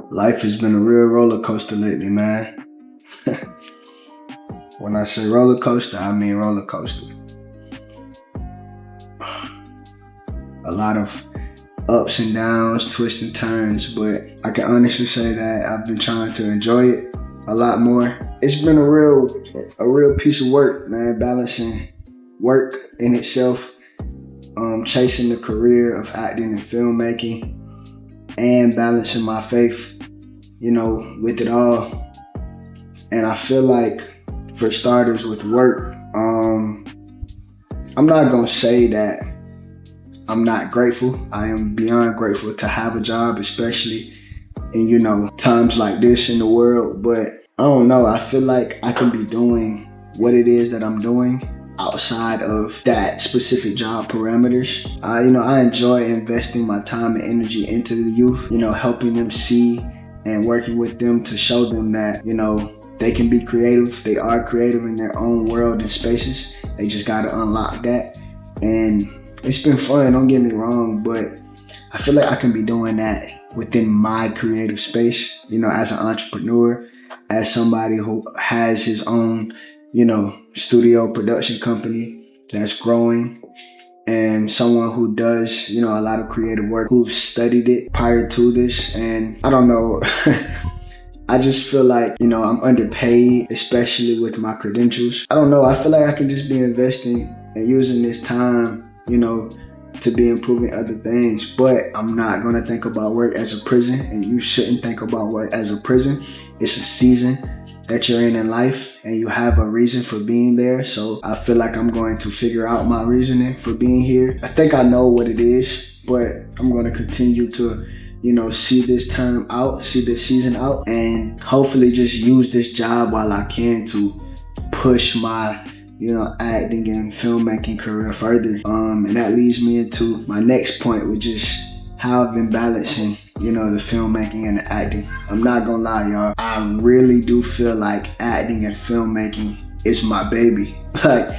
Life has been a real roller coaster lately, man. When I say roller coaster, I mean roller coaster. A lot of ups and downs, twists and turns, but I can honestly say that I've been trying to enjoy it a lot more. It's been a real piece of work, man, balancing work in itself, chasing the career of acting and filmmaking, and balancing my faith, with it all. And I feel like, for starters, with work, I'm not gonna say that I'm not grateful. I am beyond grateful to have a job, especially in, times like this in the world. But I don't know, I feel like I can be doing what it is that I'm doing outside of that specific job parameters. I enjoy investing my time and energy into the youth, helping them see and working with them to show them that, they can be creative. They are creative in their own world and spaces. They just gotta unlock that. And it's been fun, don't get me wrong, but I feel like I can be doing that within my creative space, as an entrepreneur, as somebody who has his own, studio production company that's growing, and someone who does, a lot of creative work, who's studied it prior to this. And I don't know, I just feel like, I'm underpaid, especially with my credentials. I don't know, I feel like I can just be investing and using this time, to be improving other things. But I'm not gonna think about work as a prison, and you shouldn't think about work as a prison. It's a season that you're in life, and you have a reason for being there. So I feel like I'm going to figure out my reasoning for being here. I think I know what it is, but I'm gonna continue to see this term out, see this season out, and hopefully just use this job while I can to push my, acting and filmmaking career further. And that leads me into my next point, which is how I've been balancing, the filmmaking and the acting. I'm not gonna lie, y'all. I really do feel like acting and filmmaking is my baby. Like,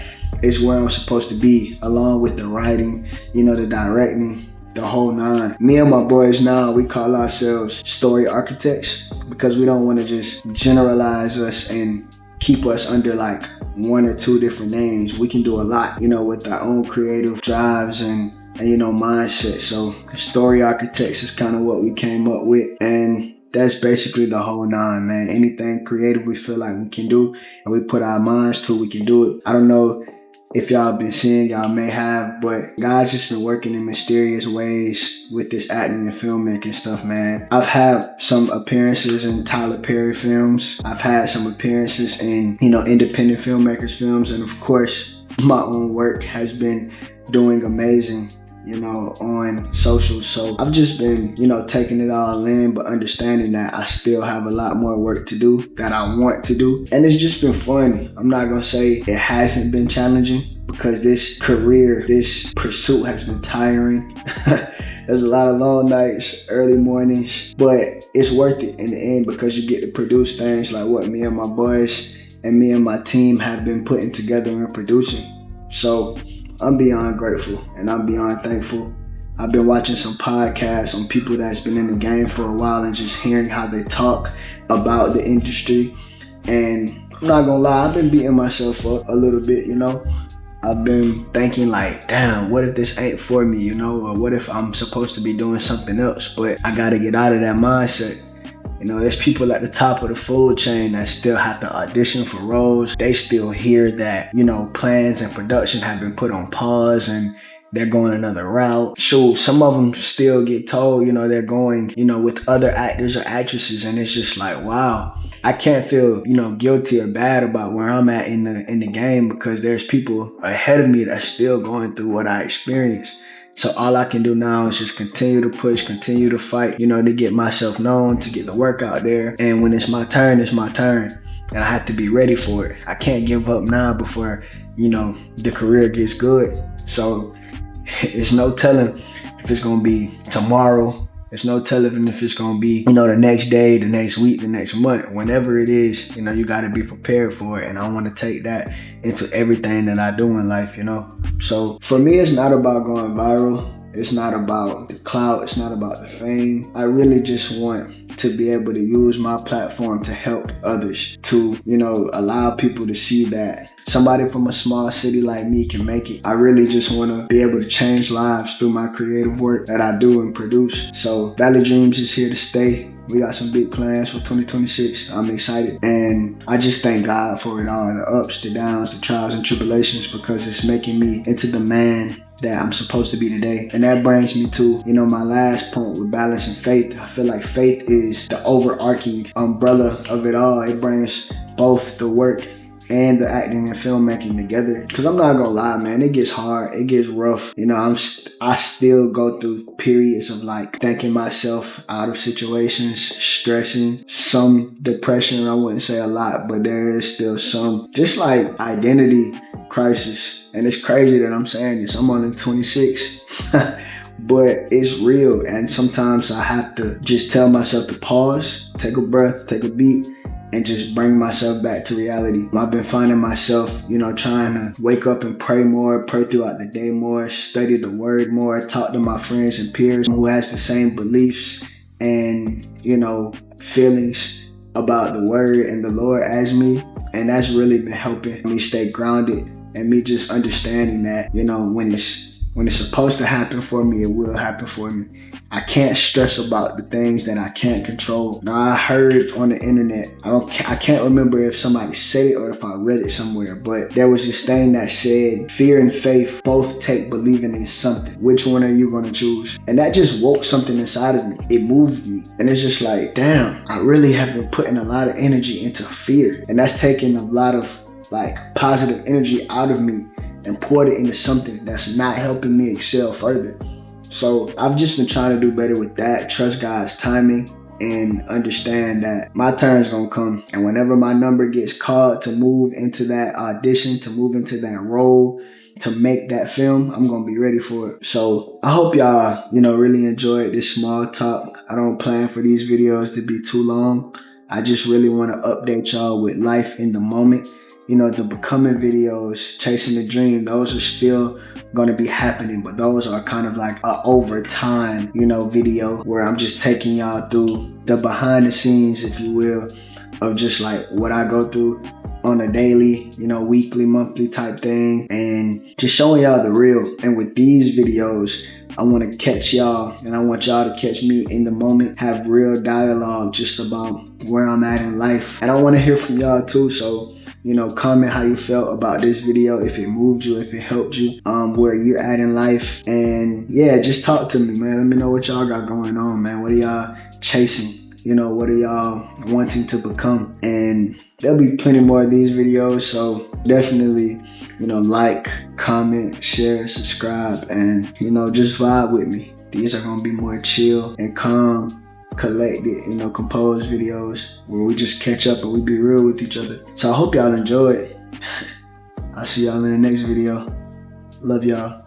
it's where I'm supposed to be, along with the writing, the directing, the whole nine. Me and my boys now, we call ourselves story architects, because we don't want to just generalize us and keep us under like one or two different names. We can do a lot, with our own creative drives and mindset. So story architects is kind of what we came up with, and that's basically the whole nine, man. Anything creative we feel like we can do and we put our minds to, we can do it. I don't know if y'all been seeing, y'all may have, but God's just been working in mysterious ways with this acting and filmmaking stuff, man. I've had some appearances in Tyler Perry films. I've had some appearances in, independent filmmakers films. And of course, my own work has been doing amazing, on social. So I've just been, taking it all in, but understanding that I still have a lot more work to do that I want to do. And it's just been fun. I'm not gonna say it hasn't been challenging, because this career, this pursuit has been tiring. There's a lot of long nights, early mornings, but it's worth it in the end, because you get to produce things like what me and my boys and me and my team have been putting together and producing. So I'm beyond grateful and I'm beyond thankful. I've been watching some podcasts on people that's been in the game for a while and just hearing how they talk about the industry. And I'm not gonna lie, I've been beating myself up a little bit, I've been thinking like, damn, what if this ain't for me, or what if I'm supposed to be doing something else? But I gotta get out of that mindset. There's people at the top of the food chain that still have to audition for roles. They still hear that, plans and production have been put on pause and they're going another route. Shoot, some of them still get told, they're going, with other actors or actresses. And it's just like, wow, I can't feel, guilty or bad about where I'm at in the game, because there's people ahead of me that's still going through what I experienced. So all I can do now is just continue to push, continue to fight, to get myself known, to get the work out there. And when it's my turn, it's my turn. And I have to be ready for it. I can't give up now before, the career gets good. So it's no telling if it's going to be tomorrow. It's no telling if it's going to be, the next day, the next week, the next month. Whenever it is, you got to be prepared for it. And I want to take that into everything that I do in life, So for me, it's not about going viral. It's not about the clout. It's not about the fame. I really just want to be able to use my platform to help others, to, allow people to see that somebody from a small city like me can make it. I really just want to be able to change lives through my creative work that I do and produce. So Valley Dreams is here to stay. We got some big plans for 2026. I'm excited. And I just thank God for it all, the ups, the downs, the trials and tribulations, because it's making me into the man that I'm supposed to be today. And that brings me to, my last point with balancing faith. I feel like faith is the overarching umbrella of it all. It brings both the work and the acting and filmmaking together. Cause I'm not gonna lie, man, it gets hard, it gets rough. I still go through periods of like thinking myself out of situations, stressing, some depression. I wouldn't say a lot, but there is still some, just like identity crisis. And it's crazy that I'm saying this. I'm only 26. But it's real, and sometimes I have to just tell myself to pause, take a breath, take a beat, and just bring myself back to reality. I've been finding myself, trying to wake up and pray more, pray throughout the day more, study the word more, talk to my friends and peers who has the same beliefs and, feelings about the word and the Lord as me. And that's really been helping me stay grounded, and me just understanding that, when it's supposed to happen for me, it will happen for me. I can't stress about the things that I can't control. Now, I heard on the internet, I can't remember if somebody said it or if I read it somewhere, but there was this thing that said, fear and faith both take believing in something. Which one are you gonna choose? And that just woke something inside of me. It moved me. And it's just like, damn, I really have been putting a lot of energy into fear. And that's taking a lot of positive energy out of me and poured it into something that's not helping me excel further. So I've just been trying to do better with that, trust God's timing, and understand that my turn's gonna come. And whenever my number gets called to move into that audition, to move into that role, to make that film, I'm gonna be ready for it. So I hope y'all, really enjoyed this small talk. I don't plan for these videos to be too long. I just really wanna update y'all with life in the moment. The becoming videos, chasing the dream, those are still gonna be happening, but those are kind of like a over time, video where I'm just taking y'all through the behind the scenes, if you will, of just like what I go through on a daily, weekly, monthly type thing, and just showing y'all the real. And with these videos, I want to catch y'all, and I want y'all to catch me in the moment, have real dialogue just about where I'm at in life. And I want to hear from y'all too, so comment how you felt about this video, if it moved you, if it helped you, where you're at in life. And yeah, just talk to me, man. Let me know what y'all got going on, man. What are y'all chasing? What are y'all wanting to become? And there'll be plenty more of these videos, so definitely, like, comment, share, subscribe, and, just vibe with me. These are gonna be more chill and calm, collected, composed videos where we just catch up and we be real with each other. So I hope y'all enjoy it. I'll see y'all in the next video. Love y'all.